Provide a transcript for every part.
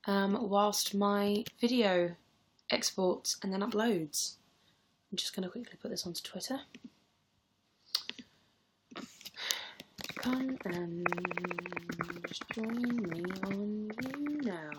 whilst my video exports and then uploads. I'm just going to quickly put this onto Twitter. Come and just join me on YouNow.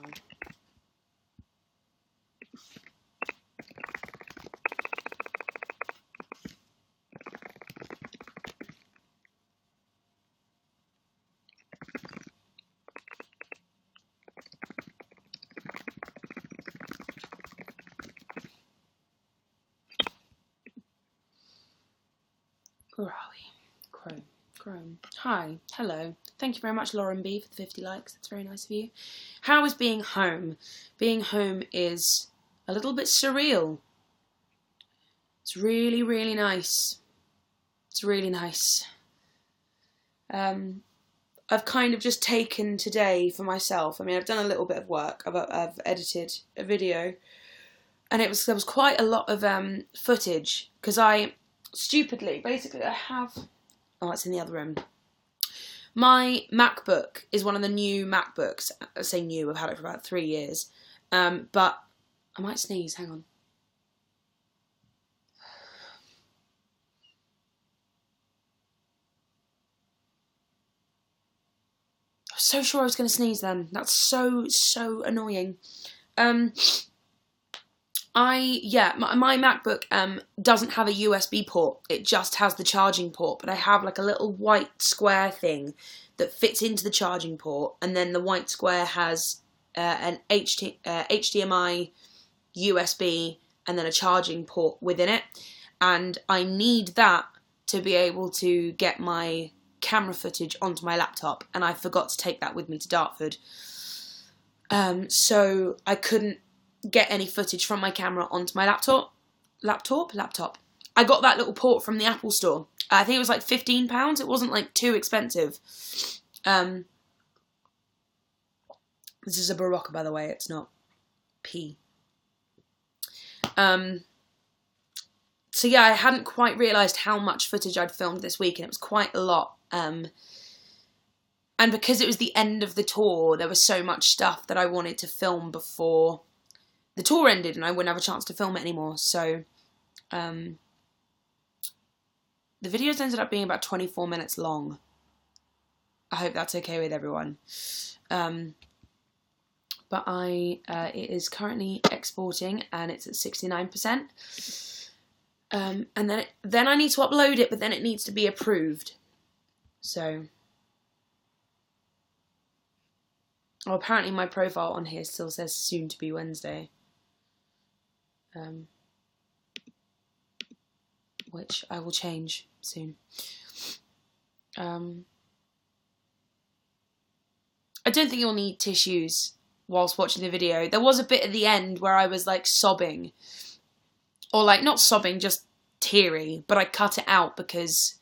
Where are we? Chrome. Hi, hello. Thank you very much, Lauren B, for the 50 likes. That's very nice of you. How is being home? Being home is a little bit surreal. It's really, really nice. It's really nice. I've kind of just taken today for myself. I mean, I've done a little bit of work. I've edited a video, and there was quite a lot of footage because stupidly, basically, I have... Oh, it's in the other room. My MacBook is one of the new MacBooks. I say new, I've had it for about 3 years. But I might sneeze, hang on. I was so sure I was going to sneeze then. That's so annoying. My MacBook doesn't have a USB port. It just has the charging port, but I have like a little white square thing that fits into the charging port, and then the white square has an HDMI, USB, and then a charging port within it, and I need that to be able to get my camera footage onto my laptop, and I forgot to take that with me to Dartford, so I couldn't get any footage from my camera onto my laptop. I got that little port from the Apple store. I think it was like £15. It wasn't like too expensive. This is a Barocca, by the way. It's not P. So yeah, I hadn't quite realised how much footage I'd filmed this week, and it was quite a lot. And because it was the end of the tour, there was so much stuff that I wanted to film before the tour ended, and I wouldn't have a chance to film it anymore. So the videos ended up being about 24 minutes long. I hope that's okay with everyone. But it is currently exporting, and it's at 69%. And then I need to upload it, but then it needs to be approved. So, apparently my profile on here still says soon to be Wednesday. Which I will change soon. I don't think you'll need tissues whilst watching the video. There was a bit at the end where I was like sobbing. Or like, not sobbing, just teary. But I cut it out because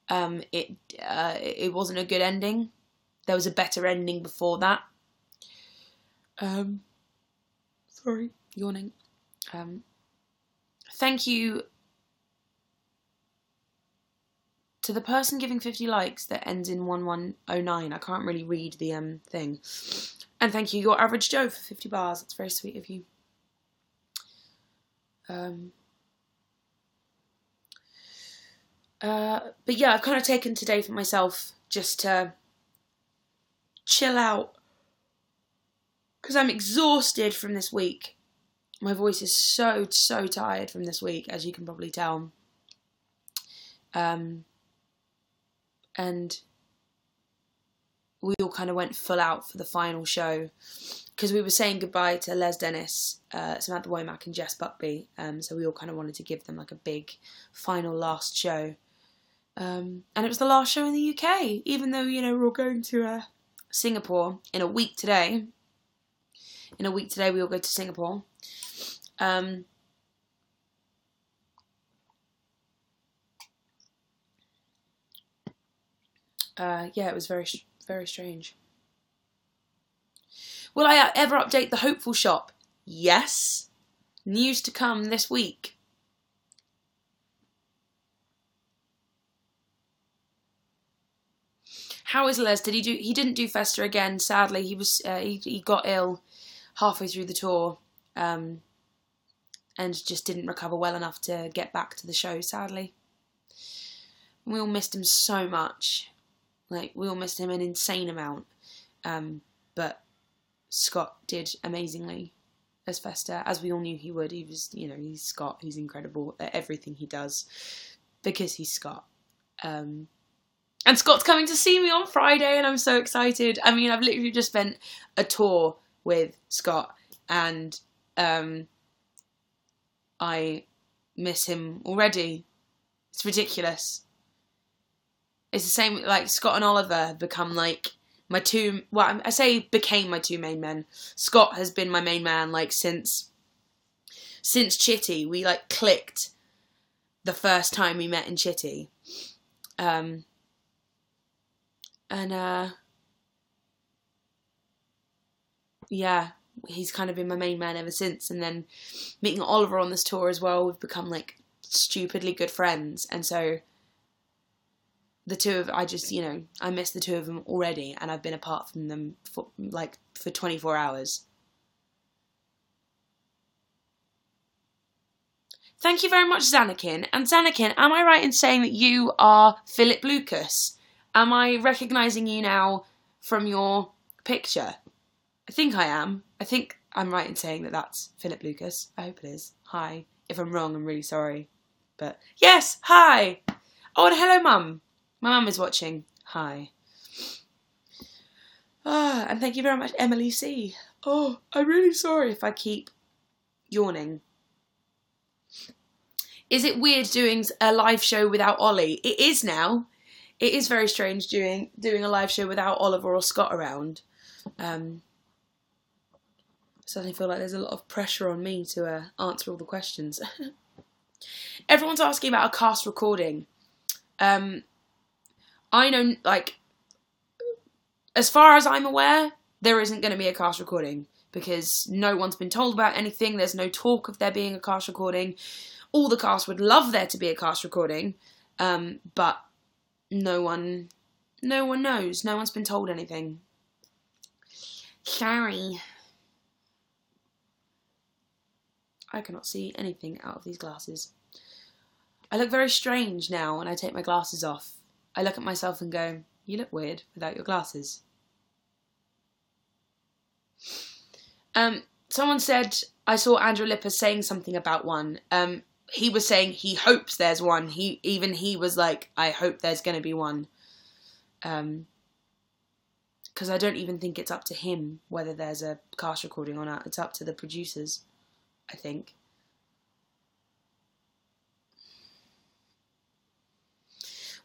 it wasn't a good ending. There was a better ending before that. Sorry, yawning. Thank you to the person giving 50 likes that ends in 1109. I can't really read the thing. And thank you, Your Average Joe, for 50 bars. That's very sweet of you. But yeah, I've kind of taken today for myself just to chill out, because I'm exhausted from this week. My voice is so tired from this week, as you can probably tell. And we all kind of went full out for the final show, because we were saying goodbye to Les Dennis, Samantha Womack and Jess Buckby, so we all kind of wanted to give them like a big final last show. And it was the last show in the UK, even though, you know, we're all going to Singapore in a week today. In a week today we all go to Singapore. Yeah, it was very strange. Will I ever update the Hopeful shop? Yes. News to come this week. How is Les? He didn't do Festa again. Sadly, he got ill. halfway through the tour, and just didn't recover well enough to get back to the show, sadly. We all missed him so much. Like, we all missed him an insane amount. But Scott did amazingly as Fester, as we all knew he would. He was, you know, he's Scott. He's incredible at everything he does because he's Scott. And Scott's coming to see me on Friday, and I'm so excited. I mean, I've literally just spent a tour with Scott, and I miss him already. It's ridiculous. It's the same, like, Scott and Oliver have become, like, my two, well, I say became my two main men. Scott has been my main man, like, since Chitty. We, like, clicked the first time we met in Chitty. Yeah, he's kind of been my main man ever since. And then meeting Oliver on this tour as well, we've become, like, stupidly good friends. And so the two of, I miss the two of them already, and I've been apart from them for 24 hours. Thank you very much, Zanakin. And Zanakin, am I right in saying that you are Philip Lucas? Am I recognising you now from your picture? I think I am. I think I'm right in saying that that's Philip Lucas. I hope it is. Hi. If I'm wrong, I'm really sorry. But yes, hi. Oh, and hello, Mum. My mum is watching. Hi. And thank you very much, Emily C. Oh, I'm really sorry if I keep yawning. Is it weird doing a live show without Ollie? It is now. It is very strange doing a live show without Oliver or Scott around. I suddenly feel like there's a lot of pressure on me to answer all the questions. Everyone's asking about a cast recording. I know, like, as far as I'm aware, there isn't going to be a cast recording because no one's been told about anything. There's no talk of there being a cast recording. All the cast would love there to be a cast recording, but no one knows. No one's been told anything. Sorry. I cannot see anything out of these glasses. I look very strange now when I take my glasses off. I look at myself and go, you look weird without your glasses. Someone said, I saw Andrew Lipper saying something about one. He was saying he hopes there's one. He was like, I hope there's going to be one. Because I don't even think it's up to him whether there's a cast recording or not. It's up to the producers, I think.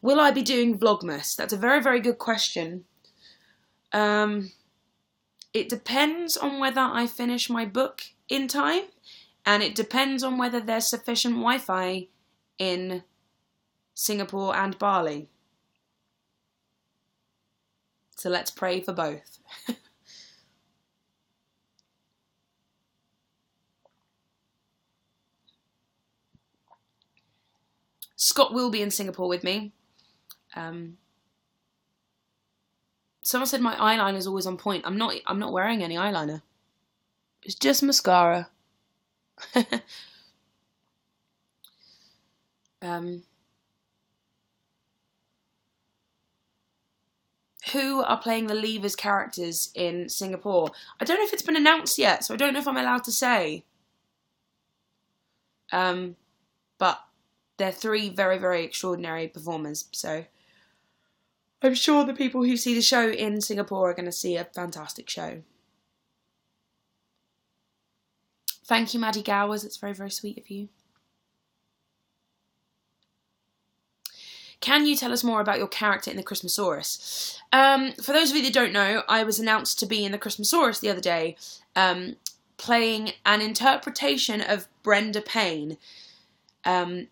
Will I be doing Vlogmas? That's a very, very good question. It depends on whether I finish my book in time, and it depends on whether there's sufficient Wi-Fi in Singapore and Bali. So let's pray for both. Scott will be in Singapore with me. Someone said my eyeliner is always on point. I'm not wearing any eyeliner. It's just mascara. Who are playing the Levers characters in Singapore? I don't know if it's been announced yet, so I don't know if I'm allowed to say. But they're three very, very extraordinary performers, so I'm sure the people who see the show in Singapore are going to see a fantastic show. Thank you, Maddie Gowers. It's very, very sweet of you. Can you tell us more about your character in the Christmasaurus? For those of you that don't know, I was announced to be in the Christmasaurus the other day, playing an interpretation of Brenda Payne. I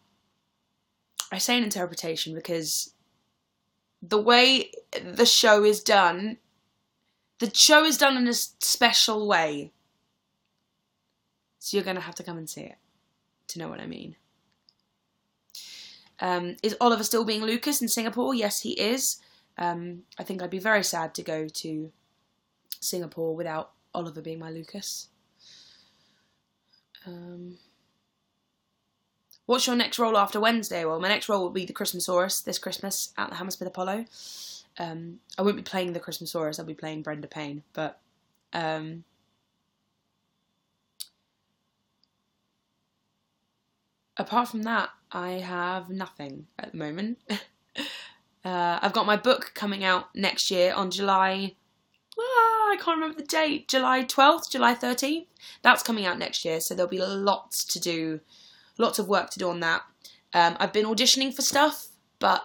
say an interpretation because the way the show is done in a special way. So you're going to have to come and see it to know what I mean. Is Oliver still being Lucas in Singapore? Yes, he is. I think I'd be very sad to go to Singapore without Oliver being my Lucas. What's your next role after Wednesday? Well, my next role will be the Christmasaurus this Christmas at the Hammersmith Apollo. I won't be playing the Christmasaurus, I'll be playing Brenda Payne, but apart from that, I have nothing at the moment. I've got my book coming out next year on July... I can't remember the date. July 12th, July 13th. That's coming out next year, so there'll be lots to do. Lots of work to do on that. I've been auditioning for stuff, but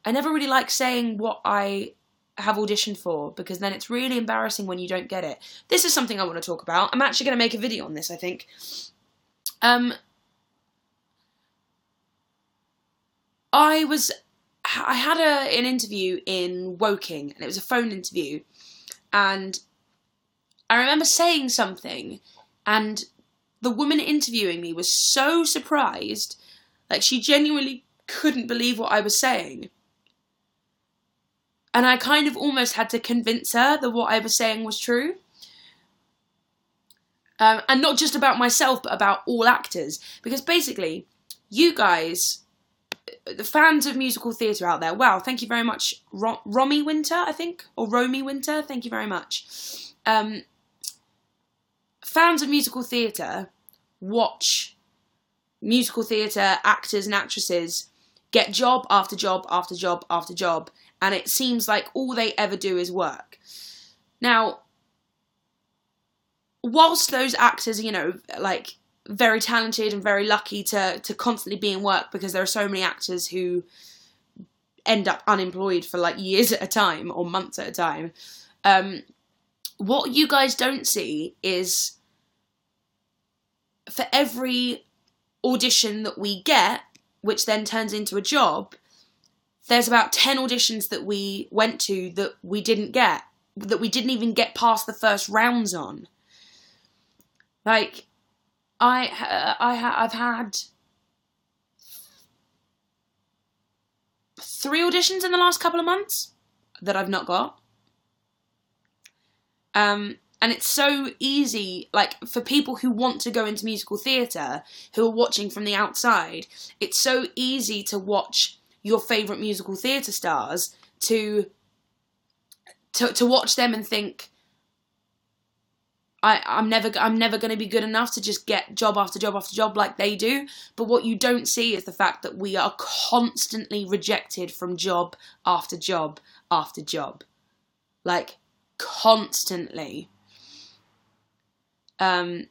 I never really like saying what I have auditioned for, because then it's really embarrassing when you don't get it. This is something I want to talk about. I'm actually going to make a video on this, I think. I had an interview in Woking, and it was a phone interview, and I remember saying something, and the woman interviewing me was so surprised, like she genuinely couldn't believe what I was saying. And I kind of almost had to convince her that what I was saying was true. And not just about myself, but about all actors. Because basically, you guys, the fans of musical theatre out there, wow, thank you very much, Romy Winter, I think, or Romy Winter, thank you very much. Fans of musical theatre watch musical theatre actors and actresses get job after job after job after job, and it seems like all they ever do is work. Now, whilst those actors are, you know, like, very talented and very lucky to constantly be in work, because there are so many actors who end up unemployed for like years at a time or months at a time, what you guys don't see is for every audition that we get, which then turns into a job, there's about 10 auditions that we went to that we didn't get, that we didn't even get past the first rounds on. Like, I've had 3 auditions in the last couple of months that I've not got. And it's so easy, like, for people who want to go into musical theatre, who are watching from the outside, it's so easy to watch your favourite musical theatre stars, to watch them and think, I'm never going to be good enough to just get job after job after job like they do. But what you don't see is the fact that we are constantly rejected from job after job after job. Like, constantly. And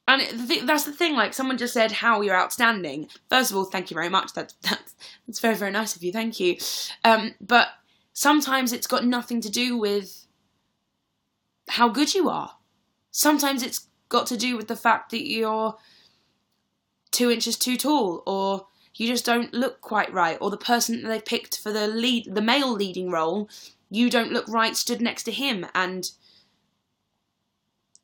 that's the thing, like, someone just said, how you're outstanding. First of all, thank you very much. That's very, very nice of you. Thank you. But sometimes it's got nothing to do with how good you are. Sometimes it's got to do with the fact that you're 2 inches too tall, or you just don't look quite right, or the person that they picked for the male leading role, you don't look right stood next to him, and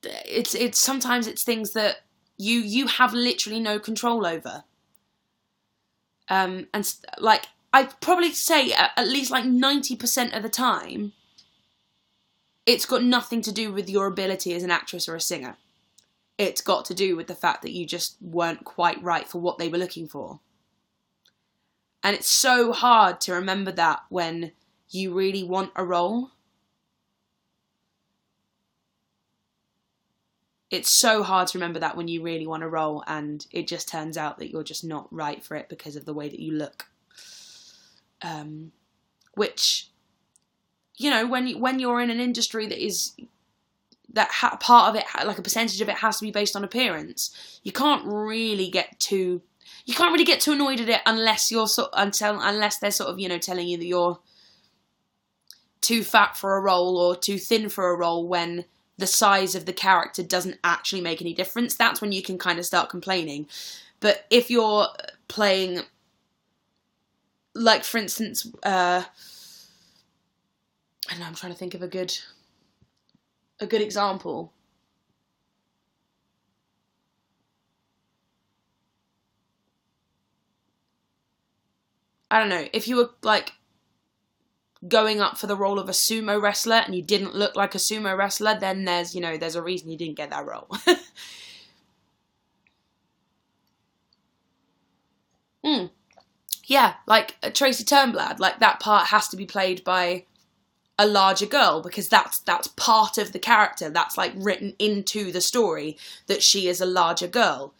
it's sometimes it's things that you have literally no control over. And like, I'd probably say at least like 90% of the time, it's got nothing to do with your ability as an actress or a singer. It's got to do with the fact that you just weren't quite right for what they were looking for. And it's so hard to remember that when you really want a role. It's so hard to remember that when you really want a role and it just turns out that you're just not right for it because of the way that you look. Which, you know, when you're in an industry part of it, like a percentage of it, has to be based on appearance, you can't really get too annoyed at it unless unless they're sort of, you know, telling you that you're too fat for a role or too thin for a role, when the size of the character doesn't actually make any difference. That's when you can kind of start complaining. But if you're playing, like, for instance, I don't know, I'm trying to think of a good example. I don't know, if you were, like, going up for the role of a sumo wrestler and you didn't look like a sumo wrestler, then there's, you know, there's a reason you didn't get that role. Yeah, like Tracy Turnblad, like that part has to be played by a larger girl because that's part of the character. That's like written into the story that she is a larger girl.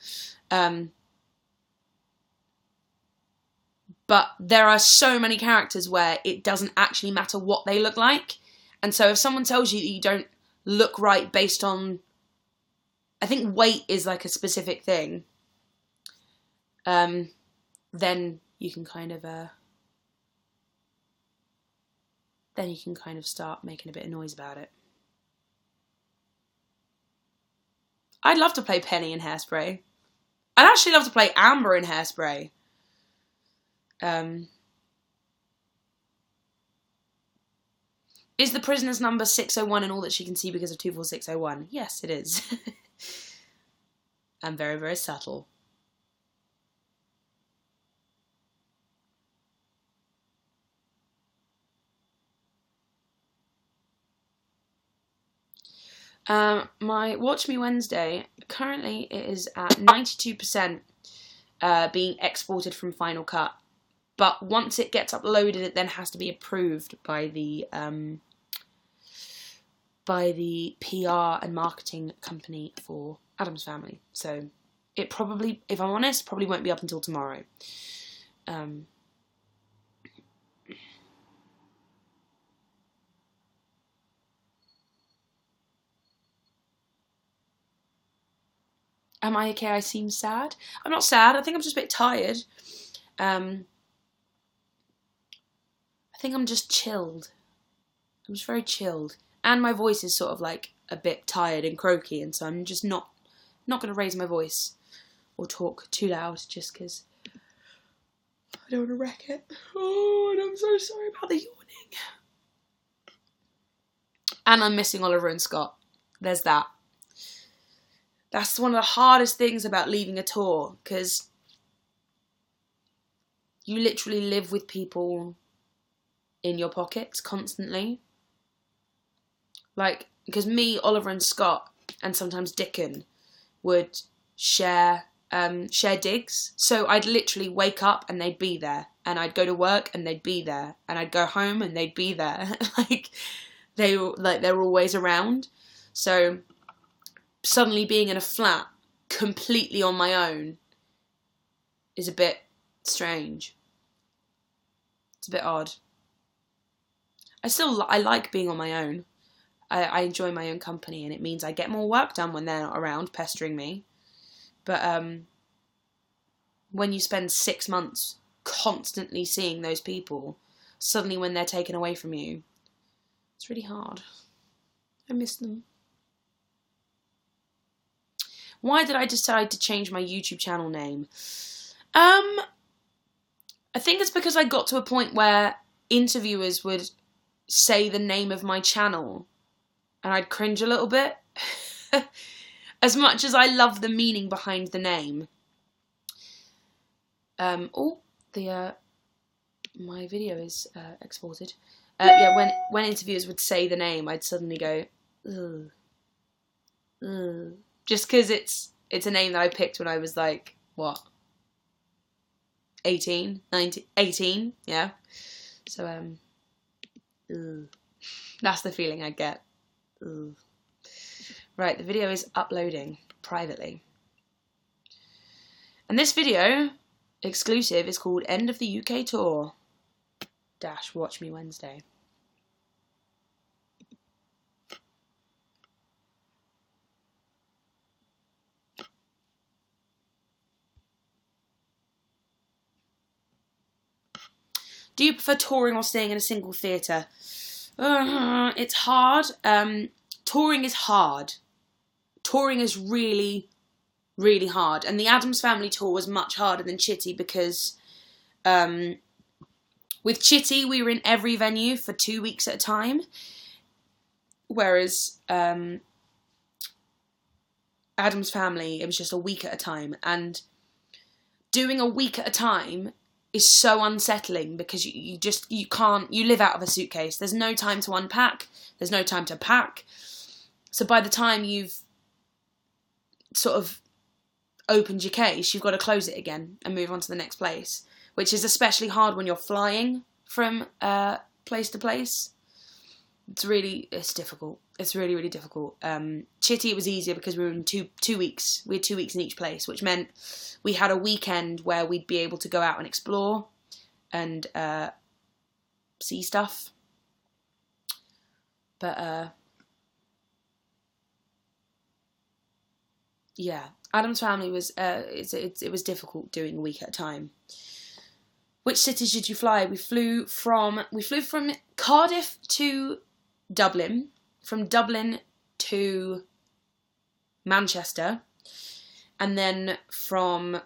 But there are so many characters where it doesn't actually matter what they look like. And so if someone tells you that you don't look right based on, I think weight is like a specific thing, then you can kind of start making a bit of noise about it. I'd love to play Penny in Hairspray. I'd actually love to play Amber in Hairspray. Is the prisoner's number 601 and all that she can see because of 24601? Yes, it is. I'm very, very subtle. My Watch Me Wednesday, currently it is at 92% being exported from Final Cut. But once it gets uploaded, it then has to be approved by the PR and marketing company for Addams Family. So it probably, if I'm honest, probably won't be up until tomorrow. Am I okay? I seem sad. I'm not sad. I think I'm just a bit tired. I think I'm just chilled. I'm just very chilled. And my voice is sort of like a bit tired and croaky, and so I'm just not going to raise my voice or talk too loud just because I don't want to wreck it. Oh, and I'm so sorry about the yawning. And I'm missing Oliver and Scott. There's that. That's one of the hardest things about leaving a tour, because you literally live with people in your pockets constantly. Like, because me, Oliver and Scott, and sometimes Dickon would share digs. So I'd literally wake up and they'd be there, and I'd go to work and they'd be there, and I'd go home and they'd be there. They're always around. So suddenly being in a flat completely on my own is a bit strange. It's a bit odd. I like being on my own. I enjoy my own company, and it means I get more work done when they're not around pestering me. But when you spend 6 months constantly seeing those people, suddenly when they're taken away from you, it's really hard. I miss them. Why did I decide to change my YouTube channel name? I think it's because I got to a point where interviewers would say the name of my channel and I'd cringe a little bit. As much as I love the meaning behind the name. My video is exported. Yeah, when interviewers would say the name, I'd suddenly go, ugh. Ugh. Just because it's a name that I picked when I was like, what? 18? 19? 18? Yeah. So, ugh. That's the feeling I get. Ugh. Right, the video is uploading privately. And this video, exclusive, is called End of the UK Tour - Watch Me Wednesday. Do you prefer touring or staying in a single theatre? It's hard. Touring is hard. Touring is really, really hard. And the Addams Family tour was much harder than Chitty because with Chitty we were in every venue for 2 weeks at a time. Whereas Addams Family, it was just a week at a time. And doing a week at a time is so unsettling because you can't, you live out of a suitcase. There's no time to unpack. There's no time to pack. So by the time you've sort of opened your case, you've got to close it again and move on to the next place, which is especially hard when you're flying from place to place. It's difficult. It's really, really difficult. Chitty, it was easier because we were in 2 weeks. We had 2 weeks in each place, which meant we had a weekend where we'd be able to go out and explore and see stuff. But yeah, Addams Family was it was difficult doing a week at a time. Which cities did you fly? We flew from Cardiff to Dublin, from Dublin to Manchester, and then from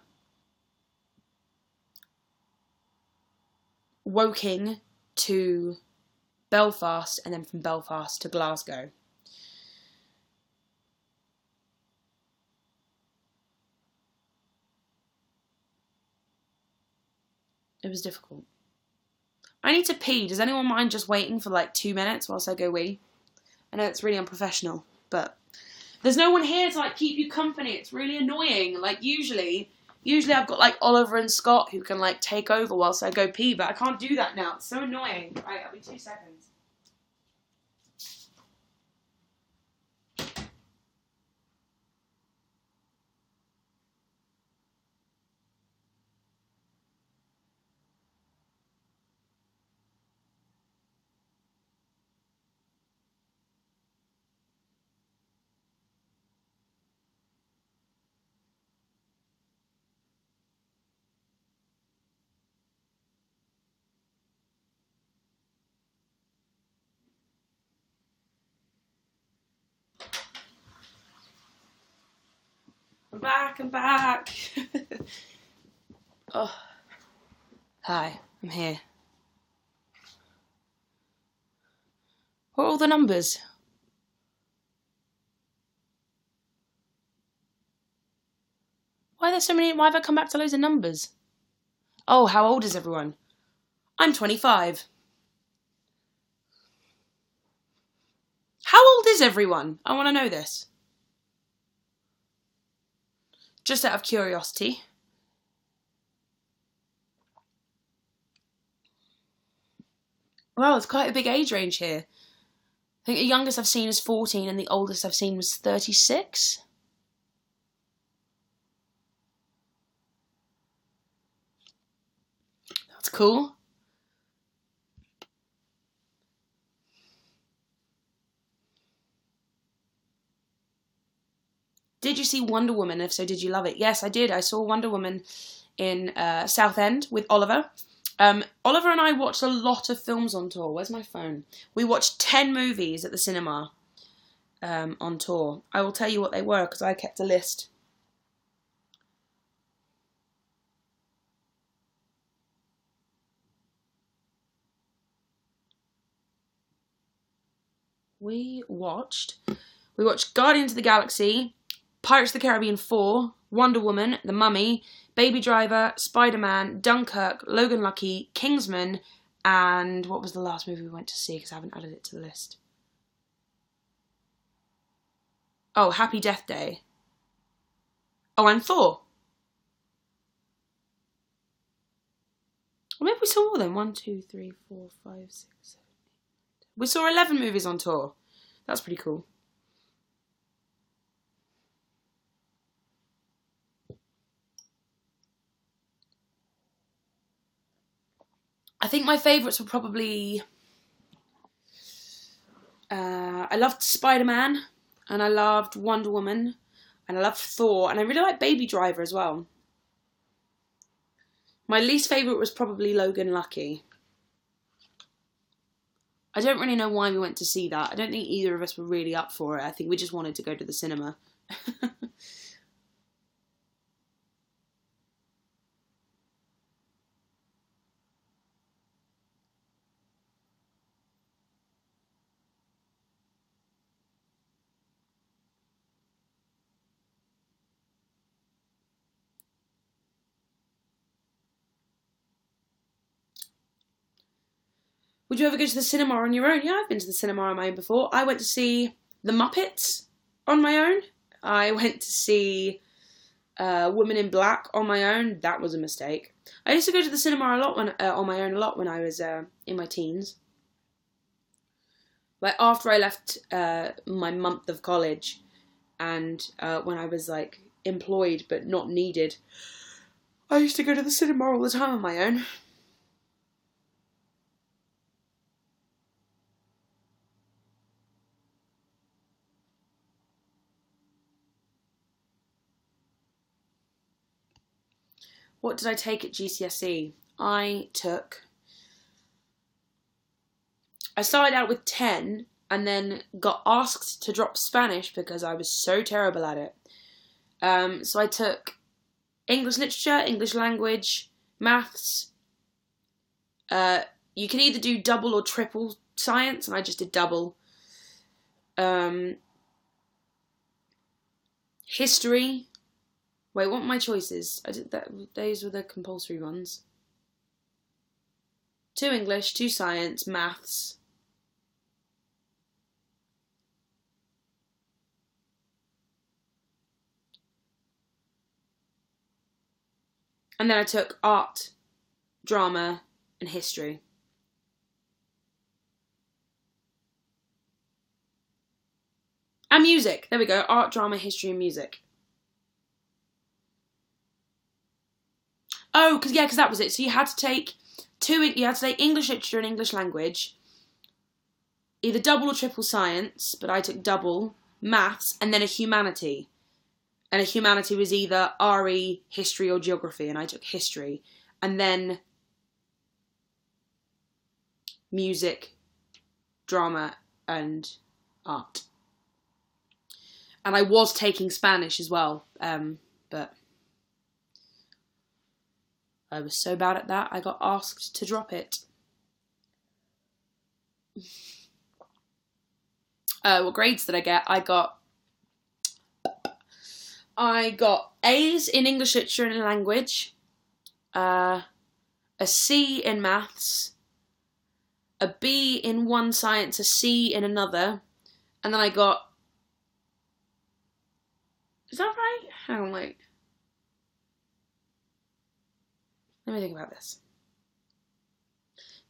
Woking to Belfast, and then from Belfast to Glasgow. It was difficult. I need to pee. Does anyone mind just waiting for like 2 minutes whilst I go wee? I know it's really unprofessional, but there's no one here to like keep you company. It's really annoying. Like usually I've got like Oliver and Scott who can like take over whilst I go pee, but I can't do that now. It's so annoying. Right, I'll be 2 seconds. I'm back. Oh. Hi, I'm here. What are all the numbers? Why are there so many? Why have I come back to loads of numbers? Oh, how old is everyone? I'm 25. How old is everyone? I want to know this. Just out of curiosity. Well, it's quite a big age range here. I think the youngest I've seen is 14 and the oldest I've seen was 36. That's cool. Did you see Wonder Woman? If so, did you love it? Yes, I did. I saw Wonder Woman in Southend with Oliver. Oliver and I watched a lot of films on tour. Where's my phone? We watched 10 movies at the cinema on tour. I will tell you what they were because I kept a list. We watched Guardians of the Galaxy, Pirates of the Caribbean 4, Wonder Woman, The Mummy, Baby Driver, Spider-Man, Dunkirk, Logan Lucky, Kingsman, and what was the last movie we went to see because I haven't added it to the list. Oh, Happy Death Day. Oh, and Thor. Or maybe we saw more than 1, 2, 3, 4, 5, 6, 7, 8. We saw 11 movies on tour. That's pretty cool. I think my favourites were probably... I loved Spider-Man, and I loved Wonder Woman, and I loved Thor, and I really liked Baby Driver as well. My least favourite was probably Logan Lucky. I don't really know why we went to see that. I don't think either of us were really up for it. I think we just wanted to go to the cinema. would you ever go to the cinema on your own? Yeah, I've been to the cinema on my own before. I went to see The Muppets on my own. I went to see Woman in Black on my own. That was a mistake. I used to go to the cinema a lot on my own a lot when I was in my teens. Like after I left my month of college, and when I was like employed but not needed, I used to go to the cinema all the time on my own. What did I take at GCSE? I started out with 10 and then got asked to drop Spanish because I was so terrible at it. So I took English literature, English language, maths. You can either do double or triple science, and I just did double. History. Wait, what were my choices? I did that. Those were the compulsory ones. 2 English, 2 science, maths. And then I took art, drama, and history. And music. There we go. Art, drama, history, and music. Oh, because that was it. So you had to take English literature and English language, either double or triple science, but I took double, maths, and then a humanity. And a humanity was either RE, history, or geography, and I took history. And then music, drama, and art. And I was taking Spanish as well, but I was so bad at that, I got asked to drop it. What grades did I get? I got A's in English literature and language, a C in maths, a B in one science, a C in another, and then I got... Is that right? Hang on, wait. Let me think about this.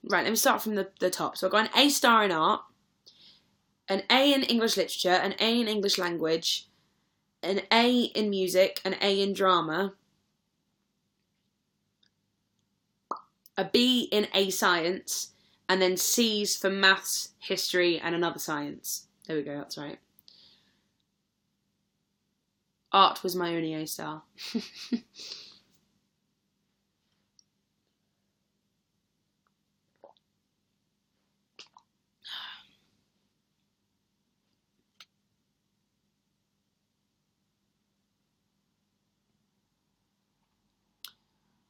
Right, let me start from the top. So I got an A star in art, an A in English literature, an A in English language, an A in music, an A in drama, a B in A science, and then C's for maths, history, and another science. There we go, that's right. Art was my only A star.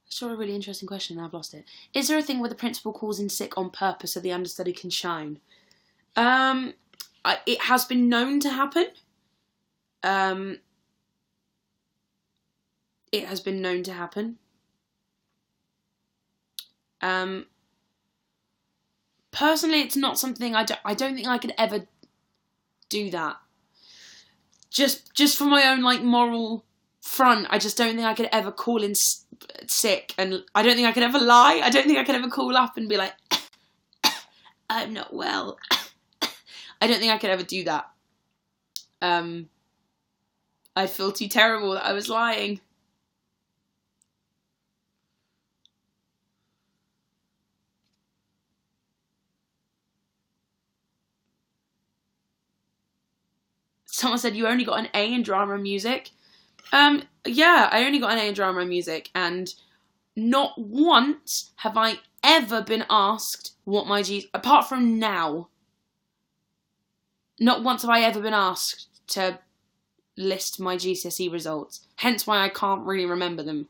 Sure, a really interesting question, and I've lost it. Is there a thing where the principal calls in sick on purpose so the understudy can shine? It has been known to happen. It has been known to happen. Personally, it's not something I don't think I could ever do that. Just for my own like moral front, I just don't think I could ever call in sick, and I don't think I could ever lie. I don't think I could ever call up and be like, I'm not well. I don't think I could ever do that. I'd feel too terrible that I was lying. Someone said you only got an A in drama and music. Yeah, I only got an A in drama and music, and not once have I ever been asked what my apart from now. Not once have I ever been asked to list my GCSE results. Hence why I can't really remember them.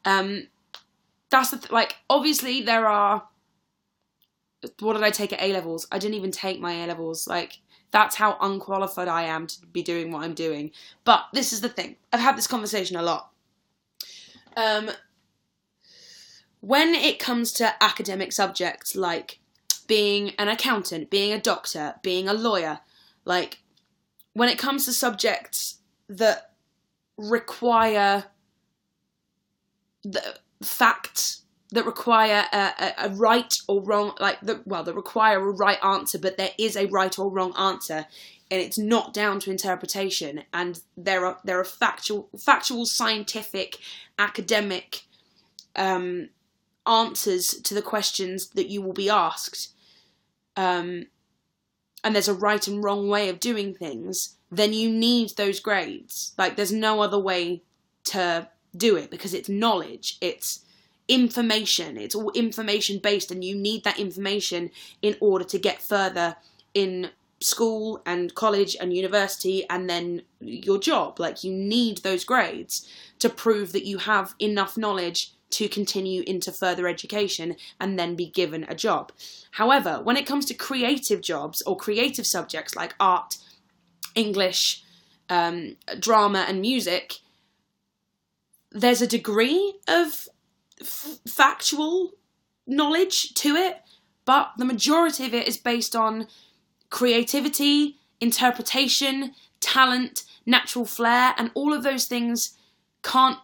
That's the obviously there are... What did I take at A-levels? I didn't even take my A-levels. That's how unqualified I am to be doing what I'm doing. But this is the thing. I've had this conversation a lot. When it comes to academic subjects like being an accountant, being a doctor, being a lawyer. Like, when it comes to subjects that require the facts, that require a right or wrong, that require a right answer, but there is a right or wrong answer, and it's not down to interpretation, and there are factual, scientific, academic answers to the questions that you will be asked, and there's a right and wrong way of doing things, then you need those grades. Like, there's no other way to do it, because it's knowledge, it's information, it's all information based, and you need that information in order to get further in school and college and university and then your job. Like, you need those grades to prove that you have enough knowledge to continue into further education and then be given a job. However, when it comes to creative jobs or creative subjects like art, English, drama and music, there's a degree of factual knowledge to it, but the majority of it is based on creativity, interpretation, talent, natural flair, and all of those things can't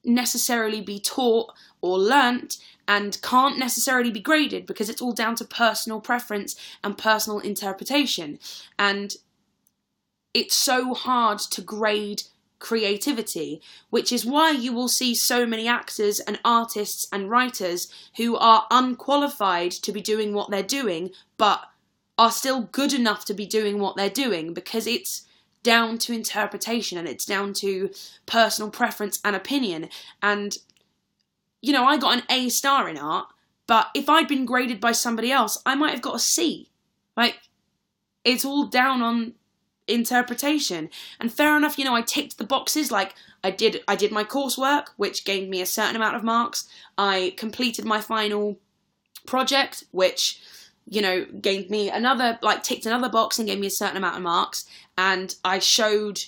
necessarily be taught or learnt and can't necessarily be graded, because it's all down to personal preference and personal interpretation. And it's so hard to grade creativity, which is why you will see so many actors and artists and writers who are unqualified to be doing what they're doing, but are still good enough to be doing what they're doing, because it's down to interpretation and it's down to personal preference and opinion. And, you know, I got an A star in art, but if I'd been graded by somebody else, I might have got a C. Like, it's all down on interpretation. And fair enough, you know, I ticked the boxes. Like, I did my coursework, which gave me a certain amount of marks. I completed my final project, which, you know, gave me another, like, ticked another box and gave me a certain amount of marks. And I showed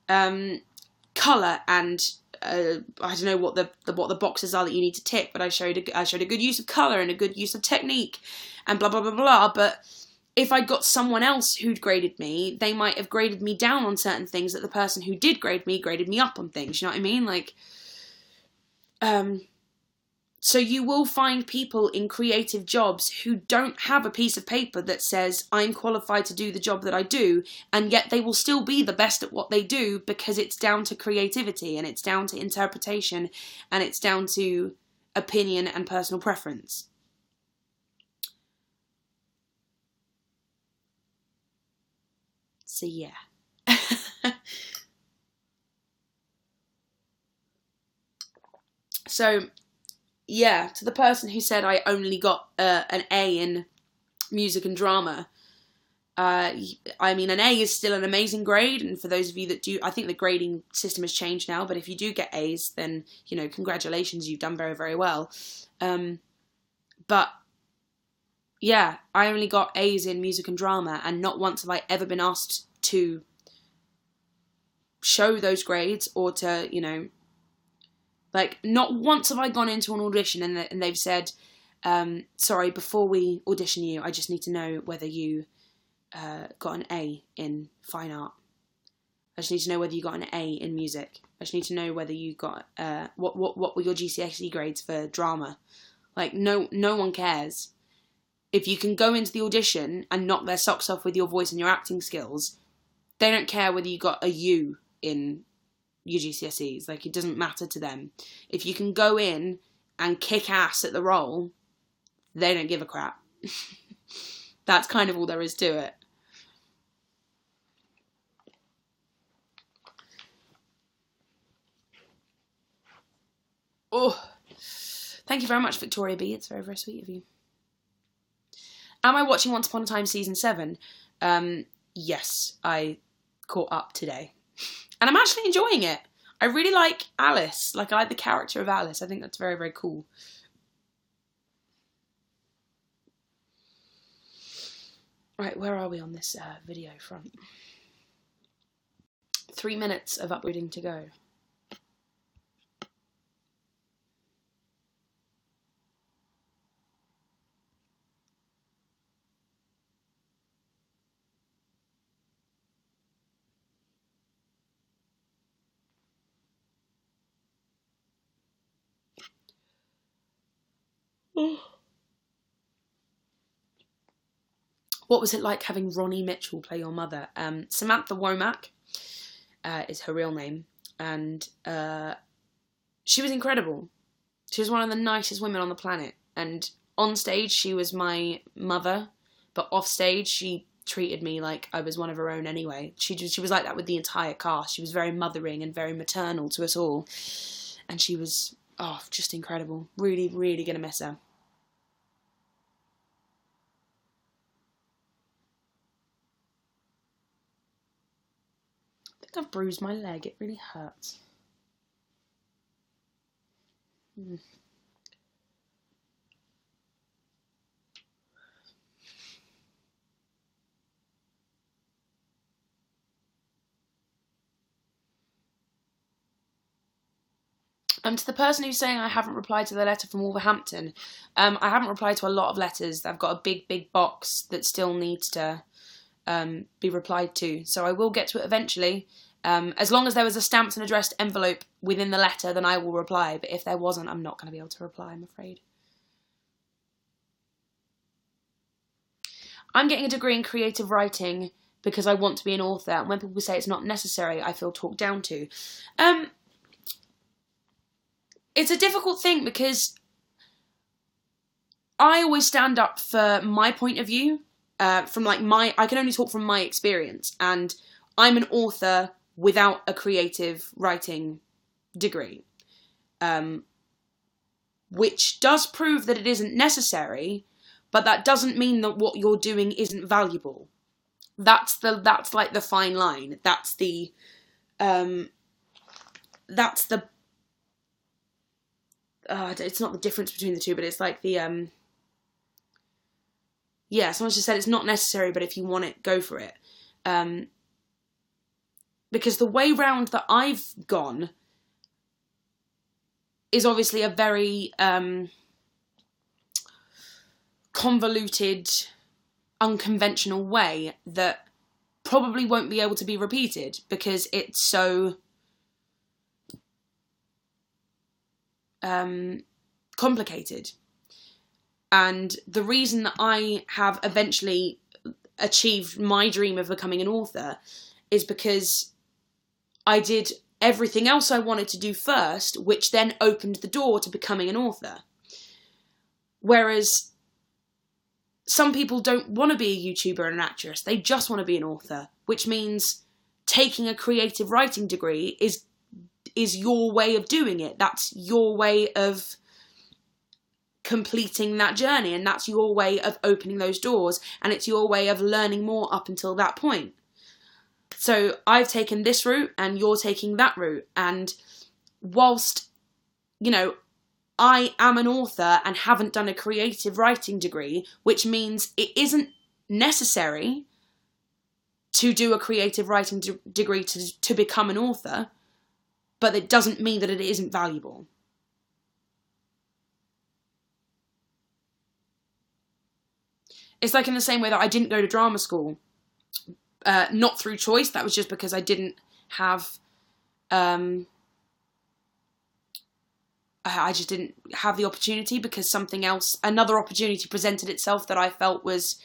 colour and I don't know what the boxes are that you need to tick, but I showed a good use of colour and a good use of technique and blah blah blah blah. But if I'd got someone else who'd graded me, they might have graded me down on certain things that the person who did grade me graded me up on things. You know what I mean? Like, so you will find people in creative jobs who don't have a piece of paper that says, I'm qualified to do the job that I do, and yet they will still be the best at what they do, because it's down to creativity and it's down to interpretation and it's down to opinion and personal preference. So yeah. So yeah, to the person who said I only got an A in music and drama, I mean, an A is still an amazing grade, and for those of you that do, I think the grading system has changed now, but if you do get A's, then, you know, congratulations, you've done very, very well. But yeah, I only got A's in music and drama, and not once have I ever been asked to show those grades or to, you know, like, not once have I gone into an audition and they've said, sorry, before we audition you, I just need to know whether you got an A in fine art. I just need to know whether you got an A in music. I just need to know whether you got, what were your GCSE grades for drama. Like, no one cares. If you can go into the audition and knock their socks off with your voice and your acting skills, they don't care whether you got a U in your GCSEs. Like, it doesn't matter to them. If you can go in and kick ass at the role, they don't give a crap. That's kind of all there is to it. Oh, thank you very much, Victoria B. It's very, very sweet of you. Am I watching Once Upon a Time Season 7? Yes, I caught up today. And I'm actually enjoying it. I really like Alice. Like, I like the character of Alice. I think that's very, very cool. Right, where are we on this video front? 3 minutes of uploading to go. What was it like having Ronnie Mitchell play your mother? Samantha Womack is her real name, and she was incredible. She was one of the nicest women on the planet, and on stage she was my mother, but off stage she treated me like I was one of her own anyway. She was like that with the entire cast. She was very mothering and very maternal to us all, and she was, oh, just incredible. Really, really gonna miss her. I think I've bruised my leg. It really hurts. To the person who's saying I haven't replied to the letter from Wolverhampton, I haven't replied to a lot of letters. I've got a big, big box that still needs to be replied to. So I will get to it eventually. As long as there was a stamped and addressed envelope within the letter, then I will reply. But if there wasn't, I'm not going to be able to reply, I'm afraid. I'm getting a degree in creative writing because I want to be an author. And when people say it's not necessary, I feel talked down to. It's a difficult thing because I always stand up for my point of view, I can only talk from my experience, and I'm an author without a creative writing degree, which does prove that it isn't necessary, but that doesn't mean that what you're doing isn't valuable. That's like the fine line. It's not the difference between the two, but it's like the, yeah, someone just said it's not necessary, but if you want it, go for it. Because the way round that I've gone is obviously a very convoluted, unconventional way that probably won't be able to be repeated because it's so complicated. And the reason that I have eventually achieved my dream of becoming an author is because I did everything else I wanted to do first, which then opened the door to becoming an author. Whereas some people don't want to be a YouTuber and an actress, they just want to be an author, which means taking a creative writing degree is your way of doing it. That's your way of completing that journey, and that's your way of opening those doors, and it's your way of learning more up until that point. So I've taken this route and you're taking that route, and whilst, you know, I am an author and haven't done a creative writing degree, which means it isn't necessary to do a creative writing degree to become an author, but it doesn't mean that it isn't valuable. It's like in the same way that I didn't go to drama school, not through choice. That was just because I didn't have, I just didn't have the opportunity because something else, another opportunity presented itself that I felt was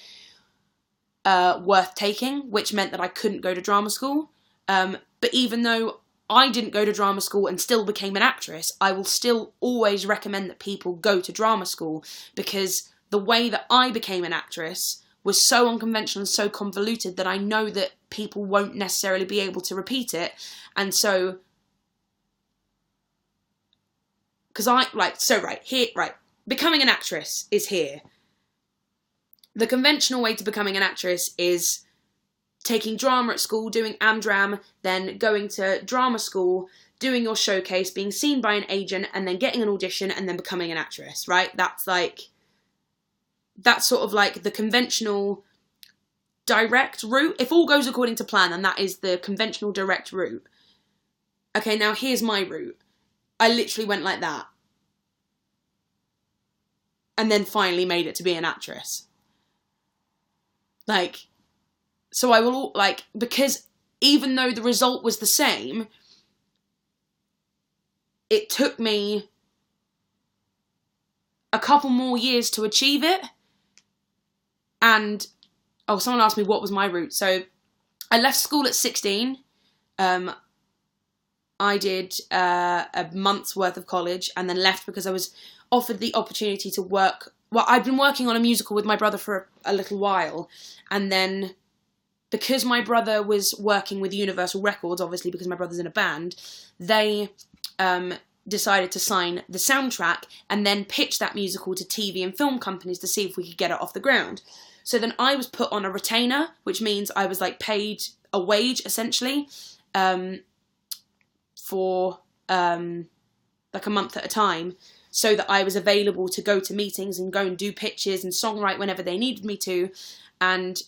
worth taking, which meant that I couldn't go to drama school. But even though I didn't go to drama school and still became an actress, I will still always recommend that people go to drama school, because the way that I became an actress was so unconventional and so convoluted that I know that people won't necessarily be able to repeat it. And so, becoming an actress is here. The conventional way to becoming an actress is taking drama at school, doing Amdram, then going to drama school, doing your showcase, being seen by an agent, and then getting an audition, and then becoming an actress, right? That's sort of like the conventional direct route. If all goes according to plan, then that is the conventional direct route. Okay, now here's my route. I literally went like that. And then finally made it to be an actress. So I will, because even though the result was the same, it took me a couple more years to achieve it. And, oh, someone asked me what was my route. So I left school at 16. I did a month's worth of college and then left because I was offered the opportunity to work. Well, I'd been working on a musical with my brother for a little while, and then because my brother was working with Universal Records, obviously because my brother's in a band, they decided to sign the soundtrack and then pitch that musical to TV and film companies to see if we could get it off the ground. So then I was put on a retainer, which means I was like paid a wage essentially for like a month at a time, so that I was available to go to meetings and go and do pitches and songwrite whenever they needed me to. And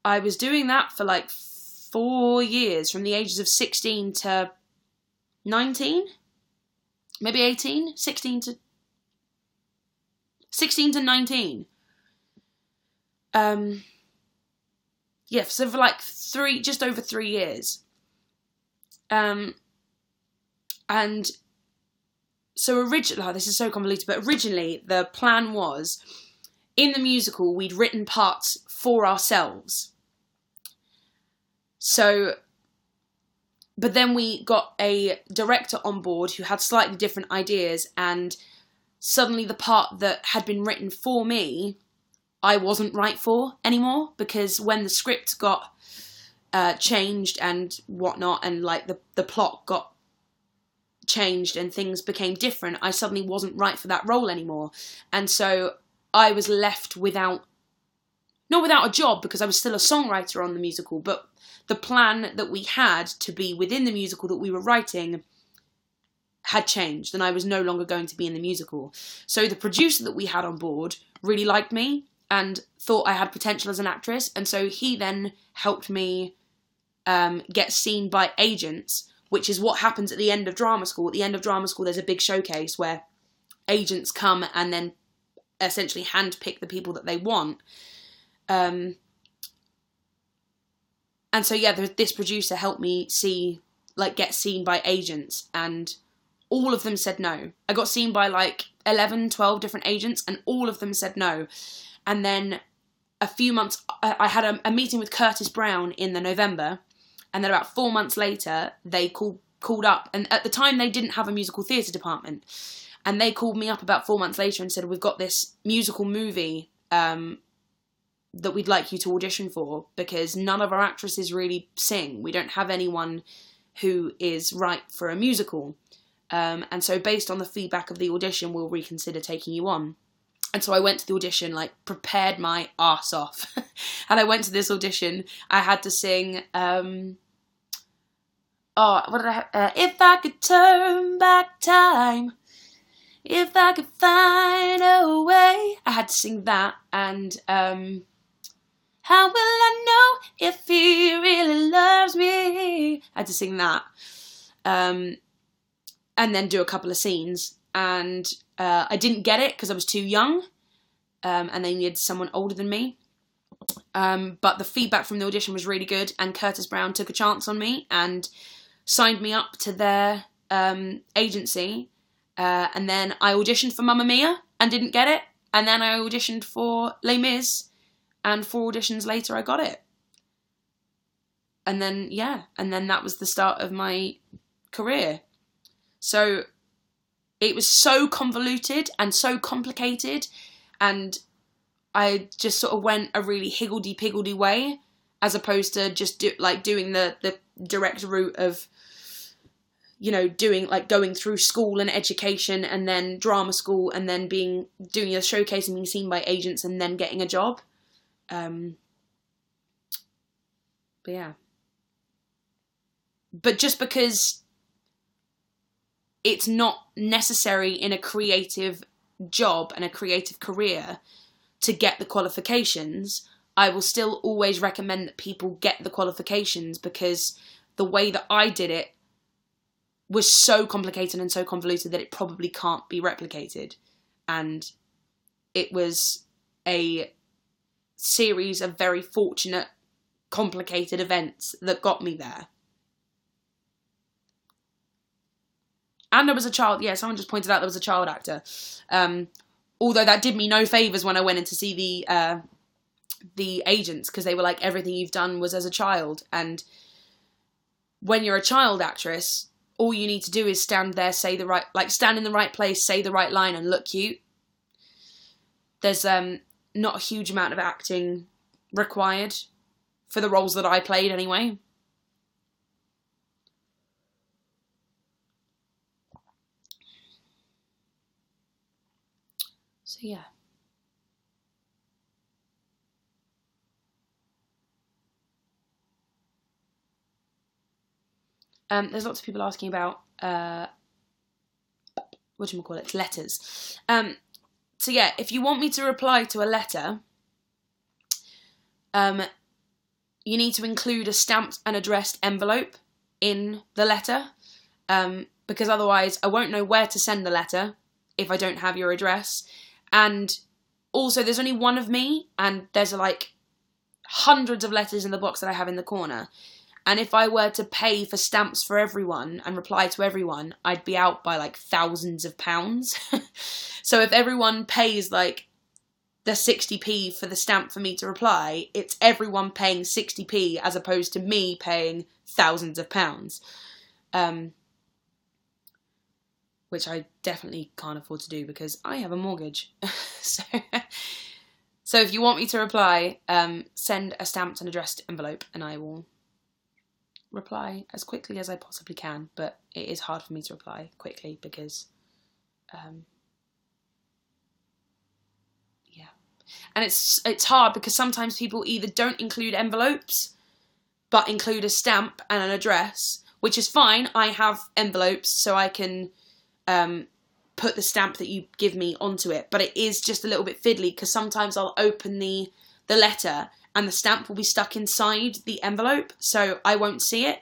I was doing that for like 4 years, from the ages of 16 to 19, maybe 18, 16 to 19. Yeah, so for like just over 3 years. And so originally, oh, this is so convoluted, but originally the plan was, in the musical, we'd written parts for ourselves. So, but then we got a director on board who had slightly different ideas, and suddenly the part that had been written for me, I wasn't right for anymore, because when the script got changed and whatnot, and like the plot got changed and things became different, I suddenly wasn't right for that role anymore. And so I was left not without a job, because I was still a songwriter on the musical, but the plan that we had to be within the musical that we were writing had changed, and I was no longer going to be in the musical. So the producer that we had on board really liked me and thought I had potential as an actress, and so he then helped me get seen by agents, which is what happens at the end of drama school. At the end of drama school, there's a big showcase where agents come and then essentially handpick the people that they want. And so, yeah, this producer helped me get seen by agents, and all of them said no. I got seen by like 11, 12 different agents, and all of them said no. And then a few months, I had a meeting with Curtis Brown in the November, and then about 4 months later, they called up, and at the time they didn't have a musical theatre department, and they called me up about 4 months later and said, we've got this musical movie that we'd like you to audition for, because none of our actresses really sing. We don't have anyone who is right for a musical. And so based on the feedback of the audition, we'll reconsider taking you on. And so I went to the audition, like, prepared my arse off. And I went to this audition. I had to sing, what did I have? If I could turn back time, if I could find a way. I had to sing that, and how will I know if he really loves me? I had to sing that. And then do a couple of scenes. And I didn't get it because I was too young. And they needed someone older than me. But the feedback from the audition was really good. And Curtis Brown took a chance on me and signed me up to their agency. And then I auditioned for Mamma Mia and didn't get it. And then I auditioned for Les Mis. And 4 auditions later, I got it. And then, yeah. And then that was the start of my career. So it was so convoluted and so complicated. And I just sort of went a really higgledy-piggledy way, as opposed to just doing the direct route of, going through school and education and then drama school and then doing a showcase and being seen by agents and then getting a job. But yeah. But just because it's not necessary in a creative job and a creative career to get the qualifications, I will still always recommend that people get the qualifications, because the way that I did it was so complicated and so convoluted that it probably can't be replicated. And it was a series of very fortunate, complicated events that got me there. And there was a child, someone just pointed out there was a child actor. Although that did me no favours when I went in to see the agents, because they were like, everything you've done was as a child. And when you're a child actress, all you need to do is stand there, stand in the right place, say the right line, and look cute. There's not a huge amount of acting required for the roles that I played anyway. So yeah. There's lots of people asking about letters. So yeah, if you want me to reply to a letter, you need to include a stamped and addressed envelope in the letter, because otherwise I won't know where to send the letter if I don't have your address. And also, there's only one of me, and there's like hundreds of letters in the box that I have in the corner. And if I were to pay for stamps for everyone and reply to everyone, I'd be out by like thousands of pounds. So if everyone pays like the 60p for the stamp for me to reply, it's everyone paying 60p as opposed to me paying thousands of pounds. Which I definitely can't afford to do because I have a mortgage. So if you want me to reply, send a stamped and addressed envelope and I will reply as quickly as I possibly can. But it is hard for me to reply quickly because, yeah. And it's hard because sometimes people either don't include envelopes but include a stamp and an address, which is fine. I have envelopes so I can put the stamp that you give me onto it, but it is just a little bit fiddly because sometimes I'll open the letter and the stamp will be stuck inside the envelope, so I won't see it.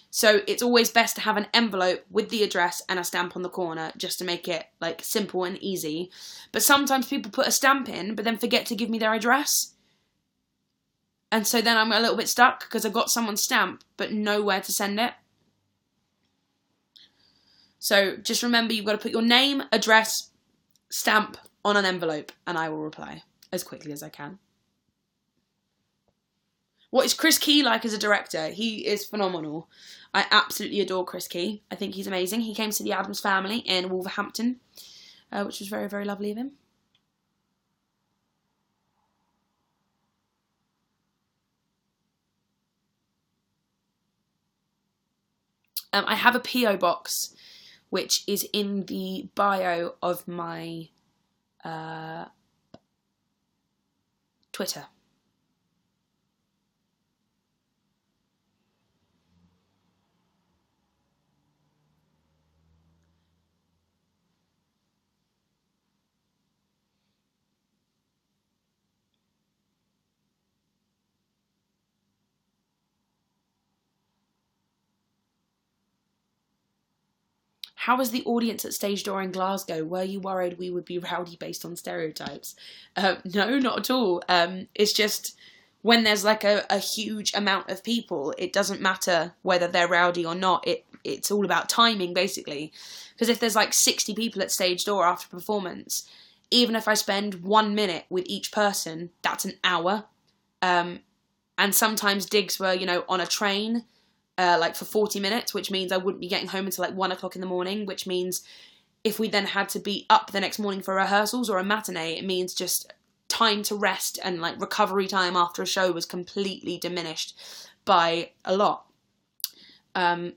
So it's always best to have an envelope with the address and a stamp on the corner just to make it like simple and easy. But sometimes people put a stamp in but then forget to give me their address, and so then I'm a little bit stuck because I've got someone's stamp but nowhere to send it. So just remember, you've got to put your name, address, stamp on an envelope, and I will reply as quickly as I can. What is Chris Key like as a director? He is phenomenal. I absolutely adore Chris Key. I think he's amazing. He came to the Addams Family in Wolverhampton, which was very, very lovely of him. I have a P.O. box, which is in the bio of my Twitter. How was the audience at Stage Door in Glasgow? Were you worried we would be rowdy based on stereotypes? No, not at all. It's just when there's like a huge amount of people, it doesn't matter whether they're rowdy or not. It's all about timing, basically. Because if there's like 60 people at Stage Door after a performance, even if I spend 1 minute with each person, that's an hour. And sometimes digs were, on a train, like for 40 minutes, which means I wouldn't be getting home until like 1 o'clock in the morning, which means if we then had to be up the next morning for rehearsals or a matinee, it means just time to rest and like recovery time after a show was completely diminished by a lot. And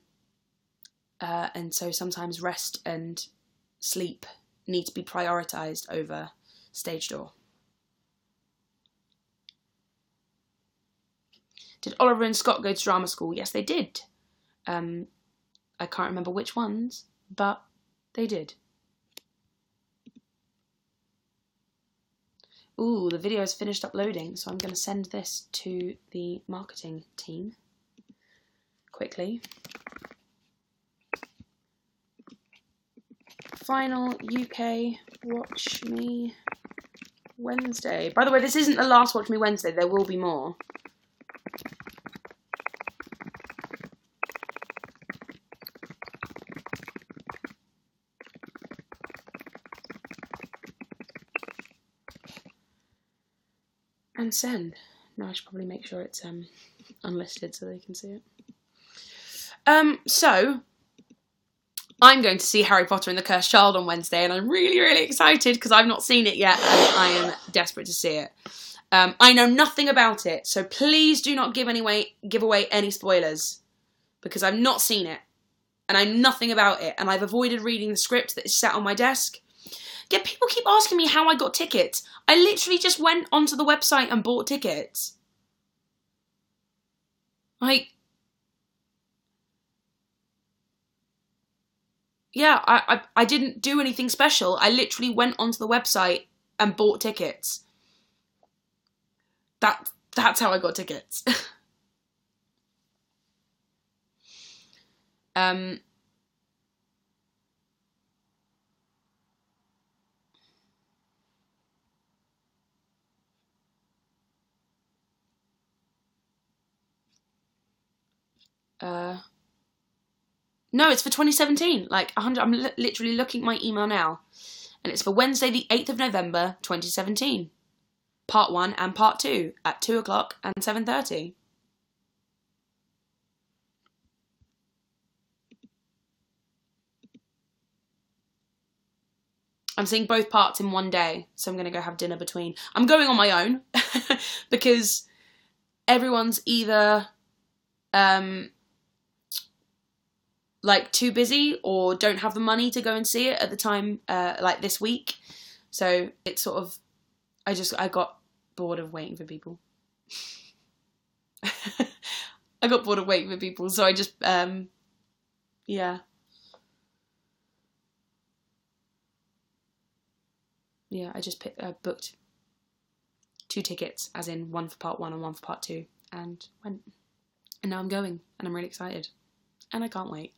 so sometimes rest and sleep need to be prioritised over Stage Door. Did Oliver and Scott go to drama school? Yes, they did. I can't remember which ones, but they did. Ooh, the video has finished uploading, so I'm going to send this to the marketing team quickly. Final UK Watch Me Wednesday. By the way, this isn't the last Watch Me Wednesday. There will be more. And send. No, I should probably make sure it's unlisted so they can see it. So I'm going to see Harry Potter and the Cursed Child on Wednesday, and I'm really, really excited because I've not seen it yet, and I am desperate to see it. I know nothing about it, so please do not give away any spoilers, because I've not seen it, and I know nothing about it, and I've avoided reading the script that is sat on my desk. Yet people keep asking me how I got tickets. I literally just went onto the website and bought tickets. Like, yeah, I didn't do anything special. I literally went onto the website and bought tickets. That's how I got tickets. No, it's for 2017. Like, 100. I'm literally looking at my email now. And it's for Wednesday, the 8th of November, 2017. Part 1 and Part 2 at 2 o'clock and 7:30. I'm seeing both parts in one day, so I'm going to go have dinner between. I'm going on my own, because everyone's either like too busy or don't have the money to go and see it at the time, like this week. So it's sort of, I got bored of waiting for people. I got bored of waiting for people, so I just, yeah. Yeah, I just booked 2 tickets, as in one for Part 1 and one for Part 2, and went. And now I'm going, and I'm really excited. And I can't wait.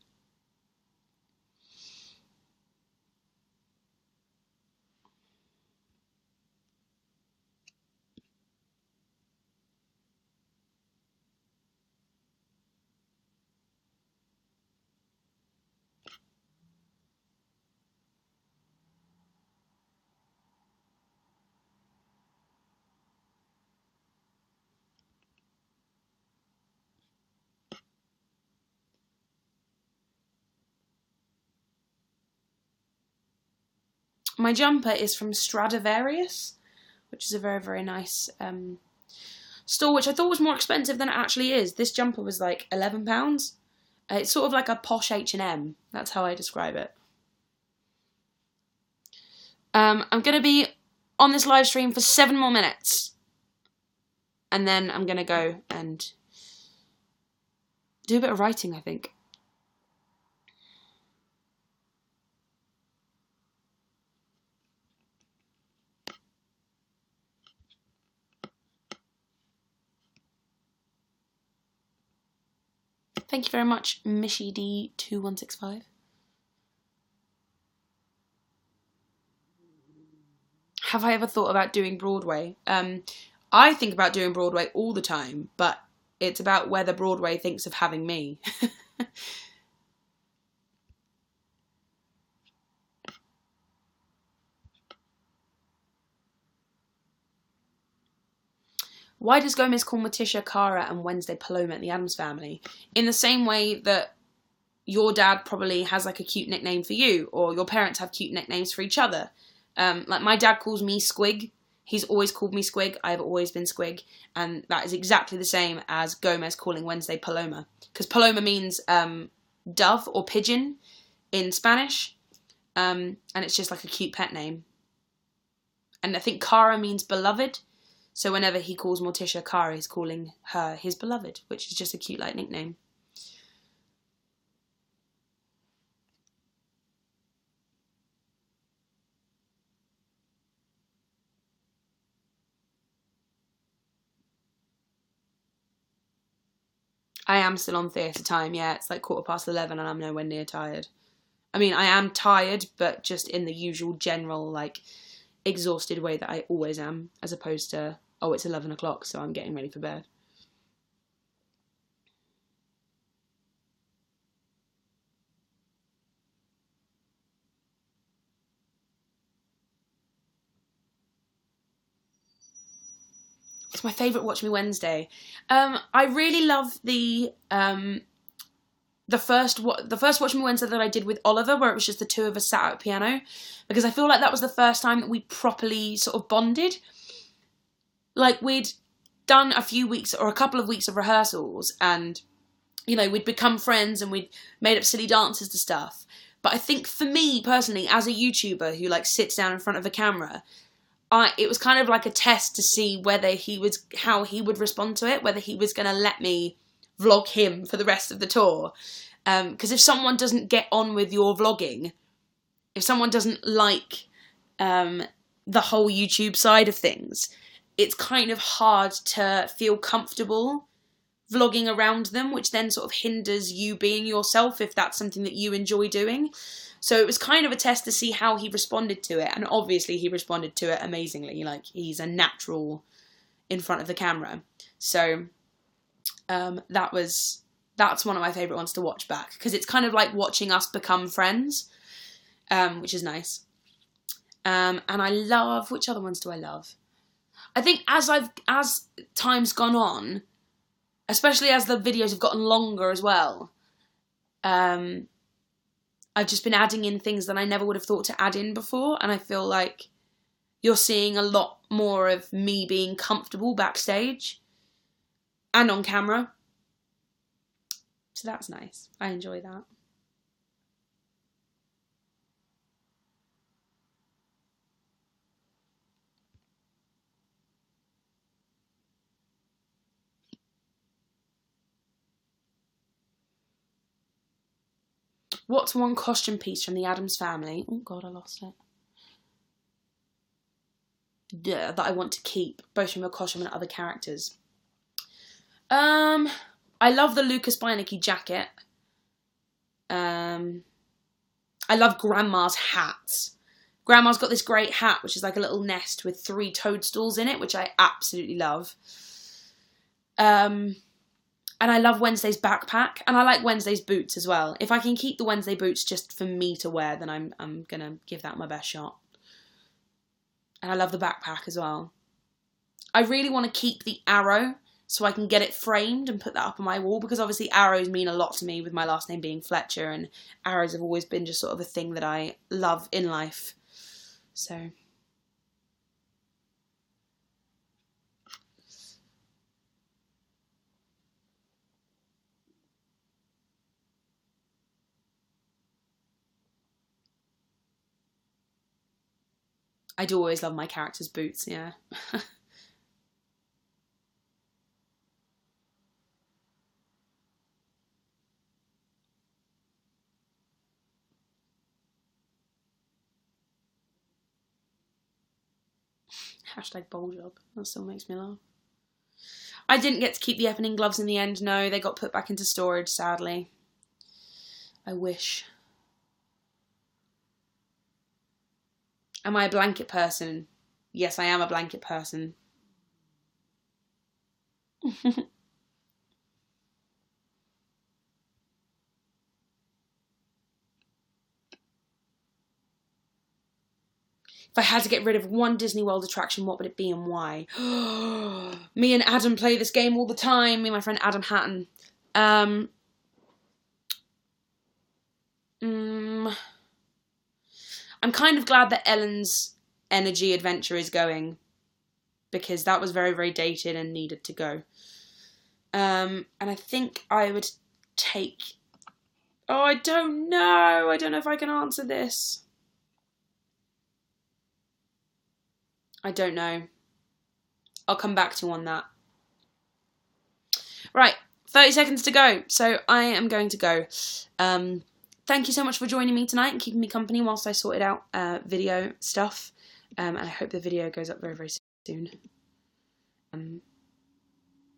My jumper is from Stradivarius, which is a very, very nice store, which I thought was more expensive than it actually is. This jumper was like £11. It's sort of like a posh H&M. That's how I describe it. I'm going to be on this live stream for 7 more minutes. And then I'm going to go and do a bit of writing, I think. Thank you very much, Mishy D2165. Have I ever thought about doing Broadway? I think about doing Broadway all the time, but it's about whether Broadway thinks of having me. Why does Gomez call Morticia Cara and Wednesday Paloma in the Addams Family? In the same way that your dad probably has like a cute nickname for you, or your parents have cute nicknames for each other. Like my dad calls me Squig. He's always called me Squig. I've always been Squig. And that is exactly the same as Gomez calling Wednesday Paloma. Because Paloma means dove or pigeon in Spanish. And it's just like a cute pet name. And I think Cara means beloved. So whenever he calls Morticia Cara, he's calling her his beloved, which is just a cute like nickname. I am still on theatre time, yeah. It's like 11:15 and I'm nowhere near tired. I mean, I am tired, but just in the usual general, like, exhausted way that I always am, as opposed to, oh, it's 11 o'clock, so I'm getting ready for bed. It's my favourite Watch Me Wednesday. I really love the first Watch Me Wednesday that I did with Oliver, where it was just the two of us sat at a piano, because I feel like that was the first time that we properly sort of bonded. Like, we'd done a few weeks or a couple of weeks of rehearsals, and, you know, we'd become friends and we'd made up silly dances to stuff. But I think for me personally, as a YouTuber who like sits down in front of a camera, it was kind of like a test to see how he would respond to it, whether he was going to let me vlog him for the rest of the tour. Because if someone doesn't get on with your vlogging, if someone doesn't like the whole YouTube side of things, it's kind of hard to feel comfortable vlogging around them, which then sort of hinders you being yourself if that's something that you enjoy doing. So it was kind of a test to see how he responded to it, and obviously he responded to it amazingly. Like, he's a natural in front of the camera. So that's one of my favourite ones to watch back, because it's kind of like watching us become friends, which is nice. And I love, which other ones do I love? I think as time's gone on, especially as the videos have gotten longer as well, I've just been adding in things that I never would have thought to add in before, and I feel like you're seeing a lot more of me being comfortable backstage and on camera. So that's nice. I enjoy that. What's one costume piece from the Addams family? Oh God, I lost it. Yeah, that I want to keep, both from a costume and other characters. I love the Lucas Beinecke jacket. I love Grandma's hats. Grandma's got this great hat, which is like a little nest with 3 toadstools in it, which I absolutely love. And I love Wednesday's backpack, and I like Wednesday's boots as well. If I can keep the Wednesday boots just for me to wear, then I'm gonna give that my best shot. And I love the backpack as well. I really want to keep the arrow so I can get it framed and put that up on my wall, because obviously arrows mean a lot to me, with my last name being Fletcher, and arrows have always been just sort of a thing that I love in life. So I do always love my character's boots, yeah. Hashtag bowl job. That still makes me laugh. I didn't get to keep the Epping gloves in the end, no. They got put back into storage, sadly. I wish. Am I a blanket person? Yes, I am a blanket person. If I had to get rid of one Disney World attraction, what would it be and why? Me and Adam play this game all the time. Me and my friend Adam Hatton. I'm kind of glad that Ellen's Energy Adventure is going, because that was very, very dated and needed to go. And I think I would take... Oh, I don't know. I don't know if I can answer this. I don't know. I'll come back to you on that. Right, 30 seconds to go. So I am going to go. Thank you so much for joining me tonight and keeping me company whilst I sorted out video stuff. And I hope the video goes up very, very soon.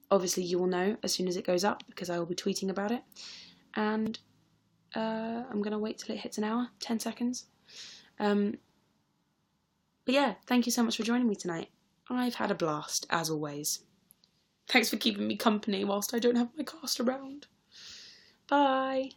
Obviously, you will know as soon as it goes up, because I will be tweeting about it. And I'm going to wait till it hits an hour, 10 seconds. But yeah, thank you so much for joining me tonight. I've had a blast, as always. Thanks for keeping me company whilst I don't have my cast around. Bye.